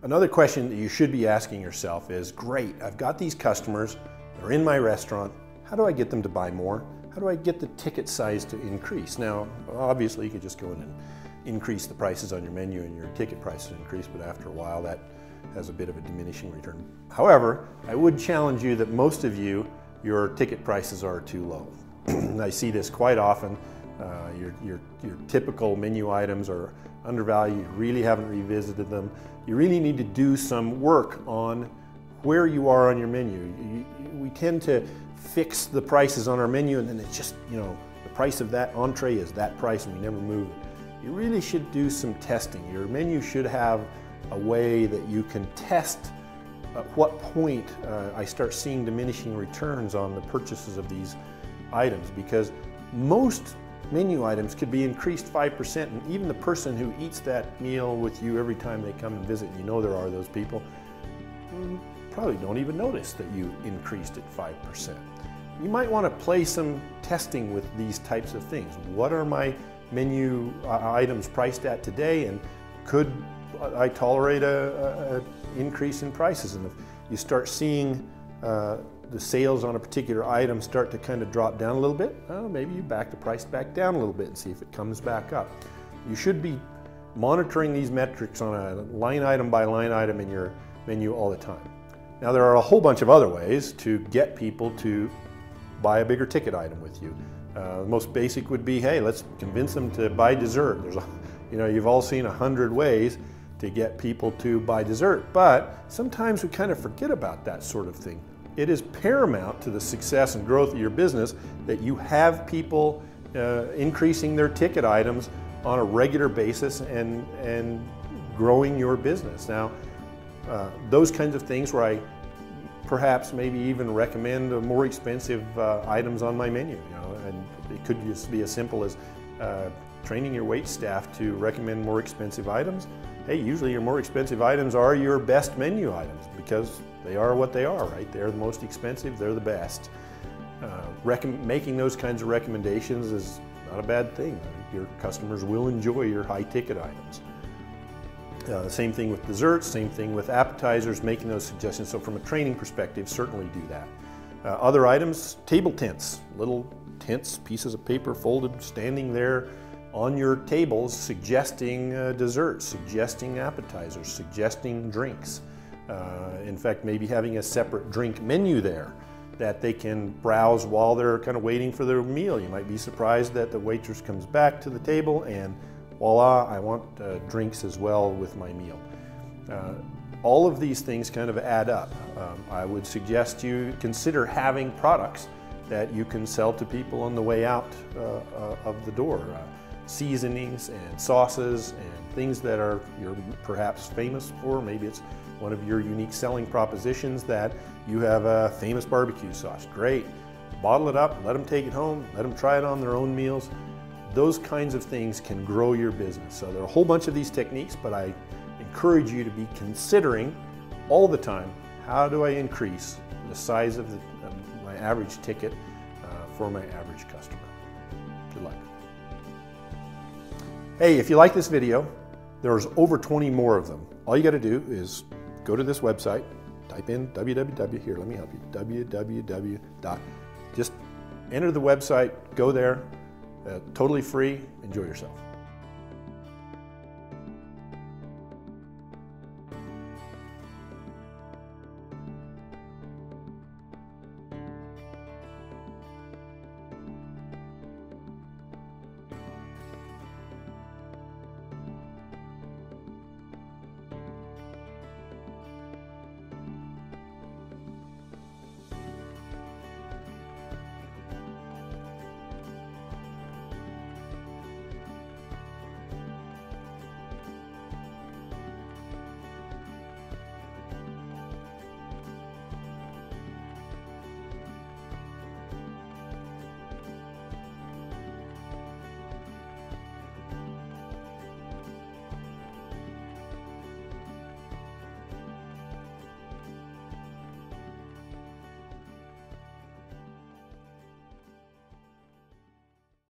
Another question that you should be asking yourself is, great, I've got these customers, they're in my restaurant, how do I get them to buy more? How do I get the ticket size to increase? Now, obviously you could just go in and increase the prices on your menu and your ticket prices increase, but after a while that has a bit of a diminishing return. However, I would challenge you that most of you, your ticket prices are too low. I see this quite often. Your typical menu items are undervalued, you really haven't revisited them. You really need to do some work on where you are on your menu. We tend to fix the prices on our menu and then it's just, the price of that entree is that price and we never move it. You really should do some testing. Your menu should have a way that you can test at what point I start seeing diminishing returns on the purchases of these items, because most menu items could be increased 5%, and even the person who eats that meal with you every time they come and visit, there are those people, probably don't even notice that you increased it 5%. You might want to play some testing with these types of things. What are my menu items priced at today, and could I tolerate an increase in prices? And if you start seeing the sales on a particular item start to kind of drop down a little bit, maybe you back the price back down a little bit and see if it comes back up. You should be monitoring these metrics on a line item by line item in your menu all the time. Now there are a whole bunch of other ways to get people to buy a bigger ticket item with you. The most basic would be, hey, let's convince them to buy dessert. You've all seen 100 ways to get people to buy dessert, but sometimes we kind of forget about that sort of thing. It is paramount to the success and growth of your business that you have people increasing their ticket items on a regular basis and growing your business. Now, those kinds of things where I perhaps maybe even recommend more expensive items on my menu, and it could just be as simple as training your wait staff to recommend more expensive items. Hey, usually your more expensive items are your best menu items because they are what they are, right? They're the most expensive, they're the best. Making those kinds of recommendations is not a bad thing. Your customers will enjoy your high ticket items. Same thing with desserts, same thing with appetizers, making those suggestions. So from a training perspective, certainly do that. Other items, table tents, little tents, pieces of paper folded, standing there on your tables, suggesting desserts, suggesting appetizers, suggesting drinks. In fact, maybe having a separate drink menu there that they can browse while they're kind of waiting for their meal. You might be surprised that the waitress comes back to the table and voila, I want drinks as well with my meal. All of these things kind of add up. I would suggest you consider having products that you can sell to people on the way out of the door. Seasonings and sauces and things that you're perhaps famous for. Maybe it's one of your unique selling propositions that you have a famous barbecue sauce. Great. Bottle it up, let them take it home, let them try it on their own meals. Those kinds of things can grow your business. So there are a whole bunch of these techniques, but I encourage you to be considering all the time, how do I increase the size of my average ticket for my average customer? Good luck. Hey, if you like this video, there's over 20 more of them. All you got to do is go to this website, type in www, here, let me help you, www. Just enter the website, go there, totally free, enjoy yourself.